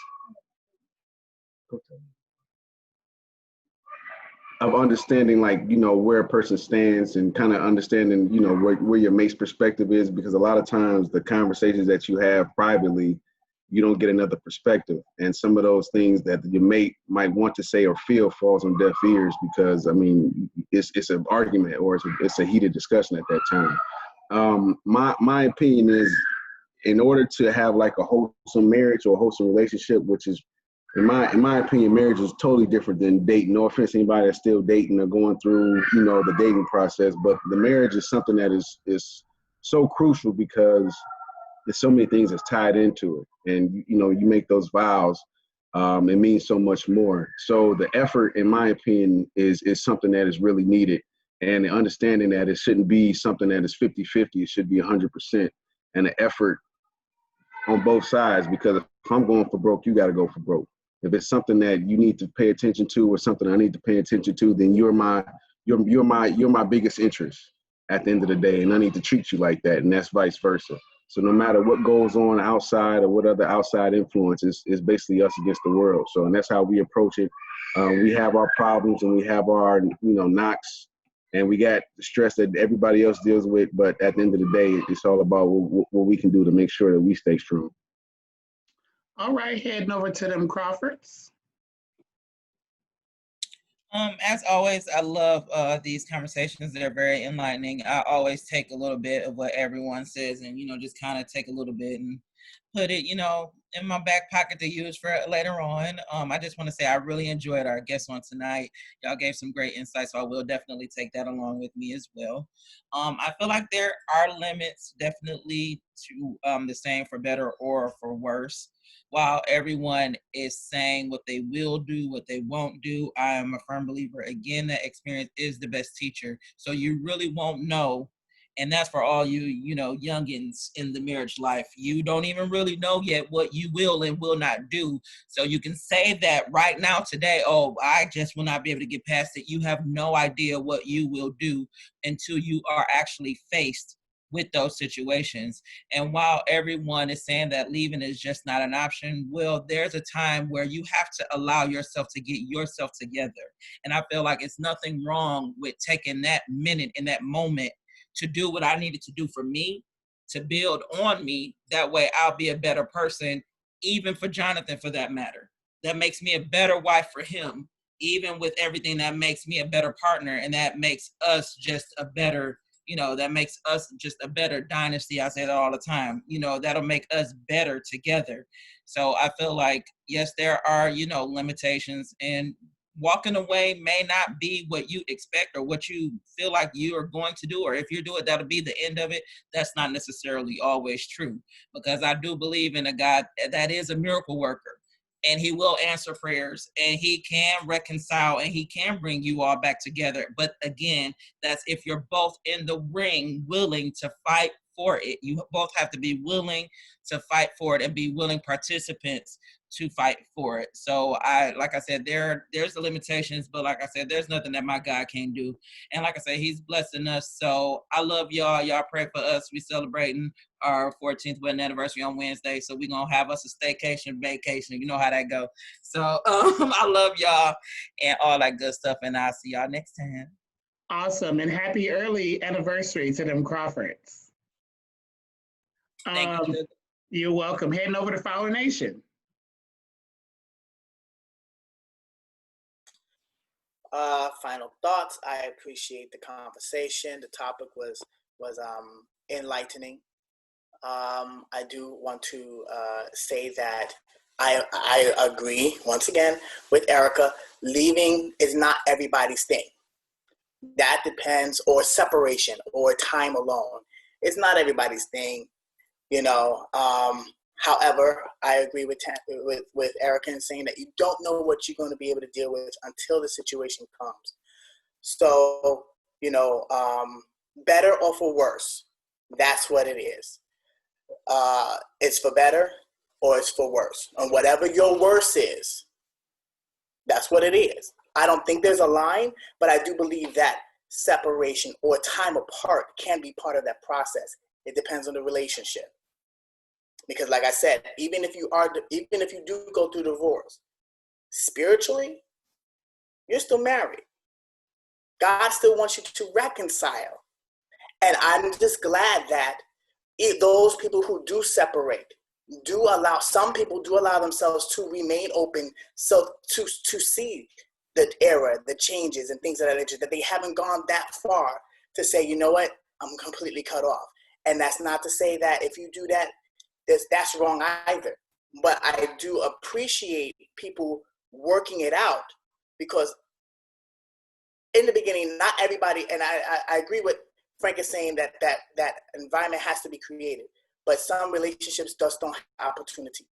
of understanding, like, you know, where a person stands and kind of understanding, you know, where your mate's perspective is, because a lot of times the conversations that you have privately, you don't get another perspective. And some of those things that your mate might want to say or feel falls on deaf ears because, I mean, it's an argument or it's a heated discussion at that time. My opinion is, in order to have like a wholesome marriage or a wholesome relationship, which is, in my opinion, marriage is totally different than dating. No offense to anybody that's still dating or going through, you know, the dating process, but the marriage is something that is so crucial because there's so many things that's tied into it. And, you know, you make those vows, it means so much more. So the effort, in my opinion, is something that is really needed. And the understanding that it shouldn't be something that is 50-50, it should be 100%. And the effort on both sides, because if I'm going for broke, you got to go for broke. If it's something that you need to pay attention to or something I need to pay attention to, then you're my biggest interest at the end of the day. And I need to treat you like that. And that's vice versa. So no matter what goes on outside or what other outside influences, is basically us against the world. So, and that's how we approach it. We have our problems and we have our, you know, knocks, and we got the stress that everybody else deals with. But at the end of the day, it's all about what we can do to make sure that we stay strong. All right, heading over to them Crawfords. As always, I love these conversations. They're very enlightening. I always take a little bit of what everyone says and, you know, just kind of take a little bit and put it, you know, in my back pocket to use for later on. I just want to say I really enjoyed our guests on tonight. Y'all gave some great insights, so I will definitely take that along with me as well. I feel like there are limits definitely to the same for better or for worse. While everyone is saying what they will do, what they won't do, I am a firm believer, again, that experience is the best teacher. So you really won't know. And that's for all you, you know, youngins in the marriage life. You don't even really know yet what you will and will not do. So you can say that right now today, oh, I just will not be able to get past it. You have no idea what you will do until you are actually faced with those situations. And while everyone is saying that leaving is just not an option, well, there's a time where you have to allow yourself to get yourself together. And I feel like it's nothing wrong with taking that minute in that moment to do what I needed to do for me, to build on me. That way I'll be a better person, even for Jonathan, for that matter. That makes me a better wife for him, even with everything that makes me a better partner. And that makes us just a better, you know, that makes us just a better dynasty. I say that all the time. You know, that'll make us better together. So I feel like, yes, there are, you know, limitations, and walking away may not be what you expect or what you feel like you are going to do, or if you do it, that'll be the end of it. That's not necessarily always true, because I do believe in a God that is a miracle worker, and he will answer prayers, and he can reconcile, and he can bring you all back together. But again, that's if you're both in the ring willing to fight for it. You both have to be willing to fight for it and be willing participants to fight for it. So like I said, there's the limitations, but like I said, there's nothing that my God can't do. And like I said, he's blessing us. So I love y'all. Y'all pray for us. We celebrating our 14th wedding anniversary on Wednesday. So we're going to have us a staycation, vacation. You know how that go. So I love y'all and all that good stuff. And I'll see y'all next time. Awesome. And happy early anniversary to them Crawfords. Thank you. You're welcome. Heading over to Fowler Nation. Final thoughts. I appreciate the conversation. The topic was enlightening. I do want to say that I agree once again with Erica. Leaving is not everybody's thing. That depends, or separation or time alone. It's not everybody's thing, you know. However, I agree with Erica in saying that you don't know what you're going to be able to deal with until the situation comes. So, you know, better or for worse, that's what it is. It's for better or it's for worse. And whatever your worse is, that's what it is. I don't think there's a line, but I do believe that separation or time apart can be part of that process. It depends on the relationship. Because like I said, even if you do go through divorce, spiritually, you're still married. God still wants you to reconcile. And I'm just glad that those people who do separate, some people do allow themselves to remain open, so to see the error, the changes and things of that nature, that they haven't gone that far to say, you know what, I'm completely cut off. And that's not to say that if you do that, that's wrong either. But I do appreciate people working it out, because in the beginning, not everybody, and I agree with Frank is saying that environment has to be created, but some relationships just don't have opportunity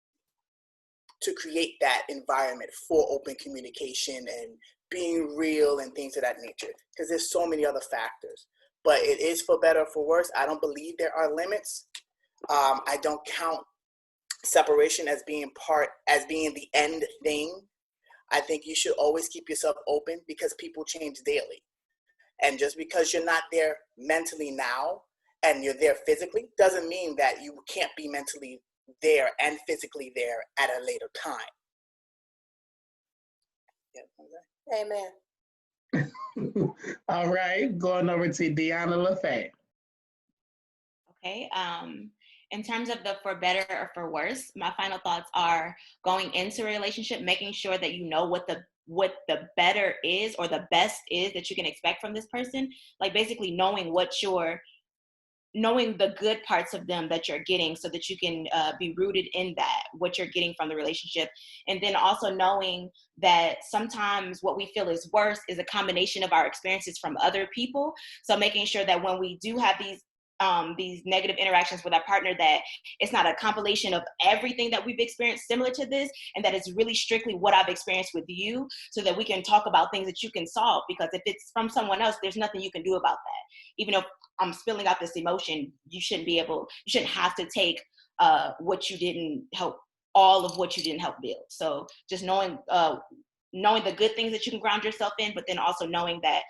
to create that environment for open communication and being real and things of that nature, because there's so many other factors. But it is for better or for worse. I don't believe there are limits. I don't count separation as being the end thing. I think you should always keep yourself open, because people change daily. And just because you're not there mentally now and you're there physically doesn't mean that you can't be mentally there and physically there at a later time. Amen. All right, going over to Deanna LaFay. Okay. In terms of the for better or for worse, my final thoughts are going into a relationship, making sure that you know what the better is or the best is that you can expect from this person. Like basically knowing knowing the good parts of them that you're getting, so that you can be rooted in that, what you're getting from the relationship. And then also knowing that sometimes what we feel is worse is a combination of our experiences from other people. So making sure that when we do have these negative interactions with our partner, that it's not a compilation of everything that we've experienced similar to this, and that it's really strictly what I've experienced with you, so that we can talk about things that you can solve. Because if it's from someone else, there's nothing you can do about that. Even if I'm spilling out this emotion, you shouldn't have to take all of what you didn't help build. So just knowing the good things that you can ground yourself in, but then also knowing that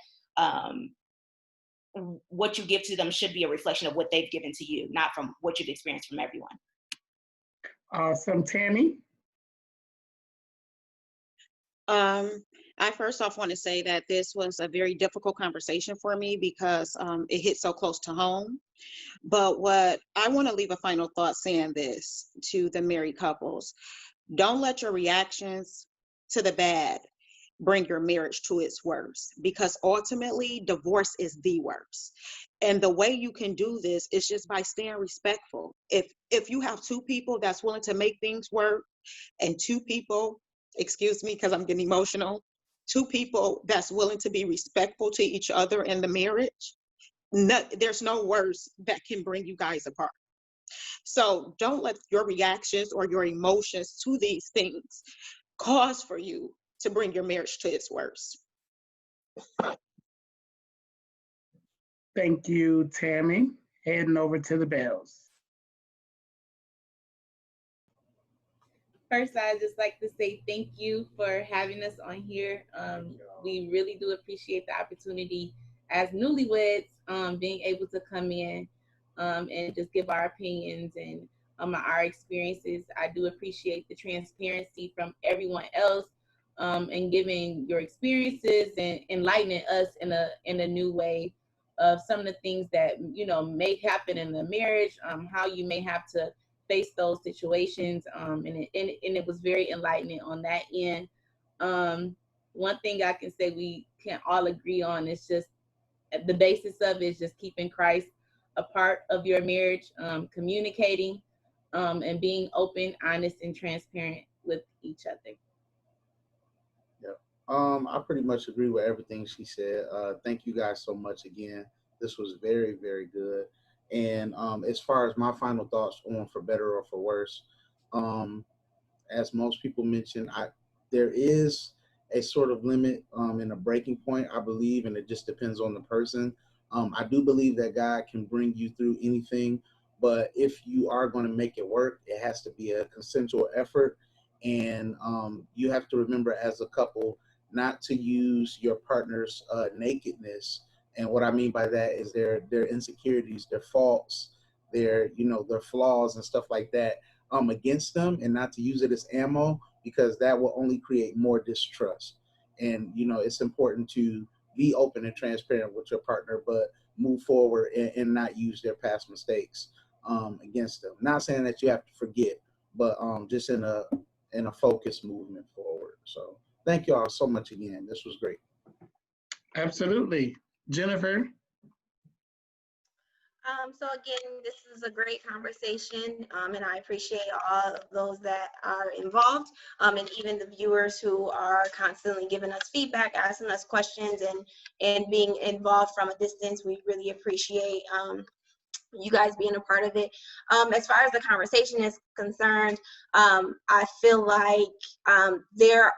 what you give to them should be a reflection of what they've given to you, not from what you've experienced from everyone. Awesome. Tammy? I first off want to say that this was a very difficult conversation for me, because it hit so close to home. But what I want to leave a final thought saying this to the married couples: don't let your reactions to the bad bring your marriage to its worst, because ultimately divorce is the worst. And the way you can do this is just by staying respectful. If you have two people that's willing to make things work, and two people, excuse me because I'm getting emotional, two people that's willing to be respectful to each other in the marriage, there's no worse that can bring you guys apart. So don't let your reactions or your emotions to these things cause for you to bring your marriage to its worst. Thank you, Tammy. Heading over to the Bells. First, I'd just like to say thank you for having us on here. We really do appreciate the opportunity as newlyweds, being able to come in and just give our opinions and our experiences. I do appreciate the transparency from everyone else, and giving your experiences and enlightening us in a new way of some of the things that may happen in the marriage, how you may have to face those situations, and it was very enlightening on that end. One thing I can say we can all agree on is just the basis of it is just keeping Christ a part of your marriage, communicating, and being open, honest, and transparent with each other. I pretty much agree with everything she said. Thank you guys so much again. This was very, very good. And as far as my final thoughts on for better or for worse, as most people mentioned, there is a sort of limit and a breaking point, I believe, and it just depends on the person. I do believe that God can bring you through anything, but if you are going to make it work, it has to be a consensual effort. And you have to remember as a couple not to use your partner's nakedness. And what I mean by that is their insecurities, their faults, their flaws and stuff like that against them, and not to use it as ammo, because that will only create more distrust. And it's important to be open and transparent with your partner, but move forward and not use their past mistakes against them. Not saying that you have to forget, but just in a focused movement forward. So thank you all so much again. This was great. Absolutely. Jennifer? So again, this is a great conversation, and I appreciate all of those that are involved, and even the viewers who are constantly giving us feedback, asking us questions, and being involved from a distance. We really appreciate you guys being a part of it. As far as the conversation is concerned, I feel like there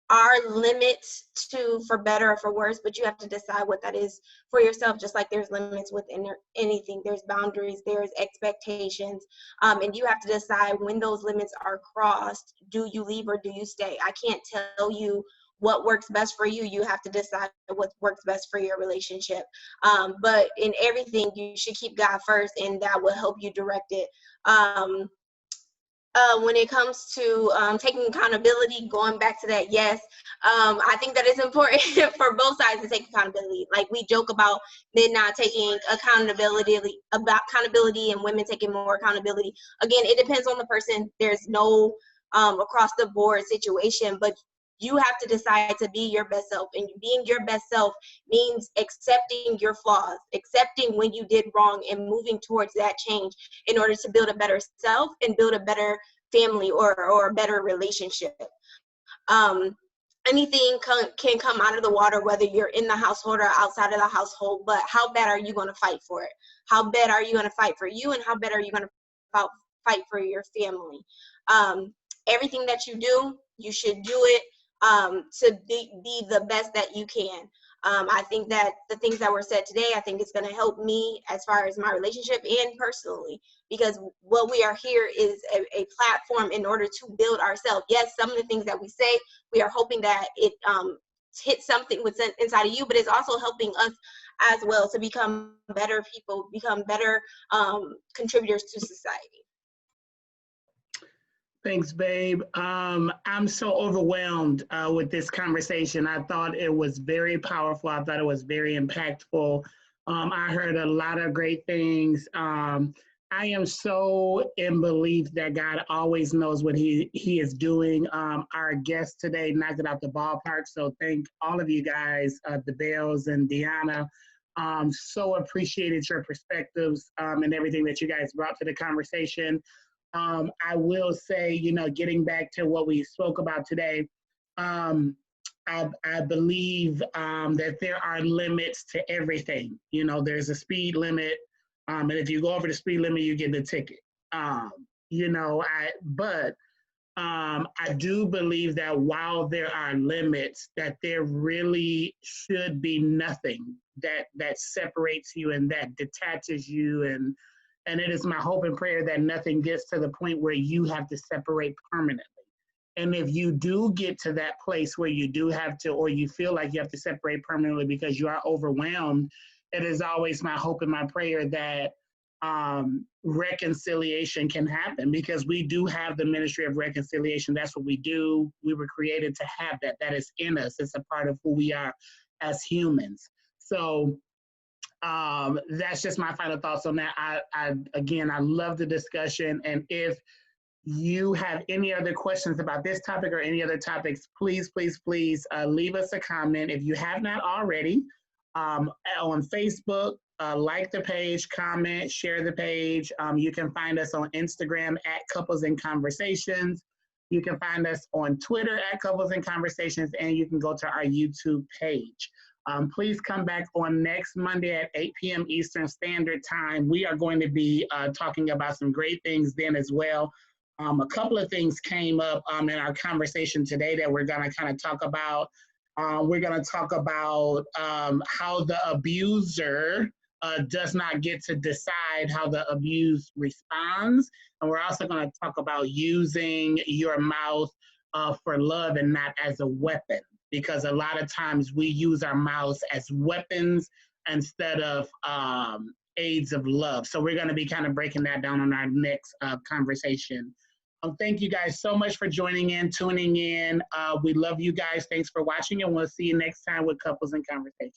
are limits to, for better or for worse, but you have to decide what that is for yourself, just like there's limits within anything. There's boundaries, there's expectations, and you have to decide when those limits are crossed, do you leave or do you stay? I can't tell you what works best for you. You have to decide what works best for your relationship. But in everything, you should keep God first, and that will help you direct it. When it comes to taking accountability, going back to that, yes, I think that it's important for both sides to take accountability. Like we joke about men not taking accountability, and women taking more accountability. Again, it depends on the person. There's no across the board situation, but you have to decide to be your best self, and being your best self means accepting your flaws, accepting when you did wrong, and moving towards that change in order to build a better self and build a better family or a better relationship. Anything can come out of the water, whether you're in the household or outside of the household, but how bad are you going to fight for it? How bad are you going to fight for you, and how bad are you going to fight for your family? Everything that you do, you should do it to be the best that you can. I think that the things that were said today, I think it's going to help me as far as my relationship and personally, because what we are here is a platform in order to build ourselves. Yes, some of the things that we say, we are hoping that it hits something within inside of you, but it's also helping us as well to become better people, become better contributors to society. Thanks, babe. I'm so overwhelmed with this conversation. I thought it was very powerful. I thought it was very impactful. I heard a lot of great things. I am so in belief that God always knows what he is doing. Our guest today knocked it out the ballpark. So thank all of you guys, the Bells and Deanna. So appreciated your perspectives and everything that you guys brought to the conversation. I will say, getting back to what we spoke about today, I believe that there are limits to everything. There's a speed limit, and if you go over the speed limit, you get the ticket. I do believe that while there are limits, that there really should be nothing that separates you and that detaches you, and it is my hope and prayer that nothing gets to the point where you have to separate permanently. And if you do get to that place where you do have to, or you feel like you have to separate permanently because you are overwhelmed, it is always my hope and my prayer that reconciliation can happen, because we do have the ministry of reconciliation. That's what we do. We were created to have that. That is in us. It's a part of who we are as humans. So that's just my final thoughts on that. I love the discussion. And if you have any other questions about this topic or any other topics, please leave us a comment. If you have not already, on Facebook, like the page, comment, share the page. You can find us on Instagram at Couples in Conversations. You can find us on Twitter at Couples in Conversations, and you can go to our YouTube page. Please come back on next Monday at 8 p.m. Eastern Standard Time. We are going to be talking about some great things then as well. A couple of things came up in our conversation today that we're going to kind of talk about. We're going to talk about how the abuser does not get to decide how the abused responds. And we're also going to talk about using your mouth for love and not as a weapon, because a lot of times we use our mouths as weapons instead of aids of love. So we're going to be kind of breaking that down on our next conversation. Thank you guys so much for joining in, tuning in. We love you guys. Thanks for watching, and we'll see you next time with Couples in Conversation.